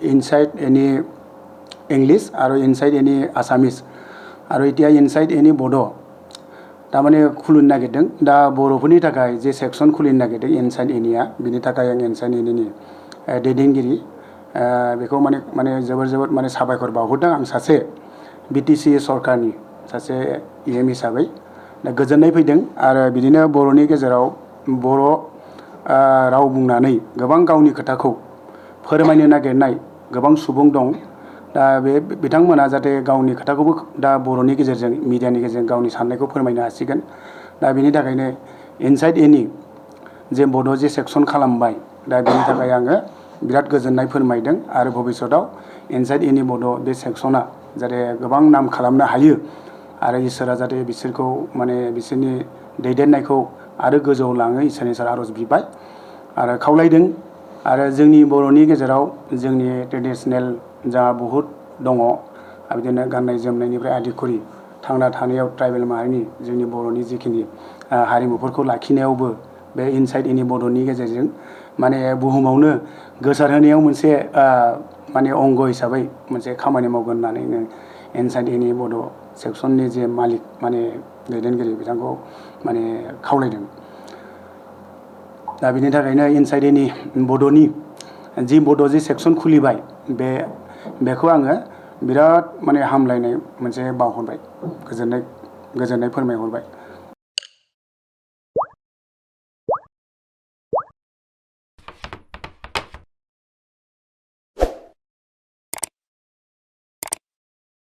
InsideNE English और InsideNE Assamese और इतिया InsideNE बडो तामाने खुलिनो नागिरदों दा बर'फोरनि थाखाय जे सेक्सन खुलिनो नागिरदों InsideNEआ बिनि थाखाय आं InsideNEनि दैदेनगिरि बेखौ माने जोबोर माने साबायखर बावहरदों आं सासे BTC सरकारनि सासे EM हिसाबै दा गोजोननाय फैदों आरो बिदिनो बर'नि गेजेराव बर' राव बुंनानै गोबां गावनि खोथाखौ फोरमायनो नागिरनाय गोबां सुबुं दं दा बे बिथांमोना जाहाथे गावनि खोथाखौबो दा बर'नि गेजेरजों मिडियानि गेजेरजों गावनि साननायखौ फोरमायनो हासिगोन दा बेनि थाखायनो InsideNE जे बड' जे सेक्सन खालामबाय दा बेनि थाखाय आङो बिराद गोजोननाय फोरमायदों आरो भबिष्यताव InsideNE बड' बे सेक्सना जाहाथे गोबां नाम खालामनो हायो आरो इसोरा जाहाथे बिसोरखौ माने बिसोरनि दैदेननायखौ आरो गोजौआव लाङो इसोरनि सायाव आर'ज बिबाय आरो खावलायदों आरो जोंनि बर'नि गेजेराव जोंनि ट्रेडिशनेल जा बहुद दङ बिदिनो गाननाय जोमनायनिफ्राय आदिखरि थांना थानायाव ट्राइबेल माहारिनि जोंनि बर'नि जिखिनि हारिमुफोरखौ लाखिनायावबो बे InsideNE बड'नि गेजेरजों माने बुहुमावनो गोसारहोनायाव मोनसे माने अंग हिसाबै मोनसे खामानि मावगोन होननानै InsideNE बड' सेक्सननि जे मालिक माने दैदेनगिरि बिथांखौ माने खावलायदों दा बिनि थाखायनो InsideNE बड'नि जि बड' जि सेक्सन खुलिबाय बेखौ आङो बिराद माने हामलायनाय मोनसे बावहरबाय गोजोननाय फोरमायहरबाय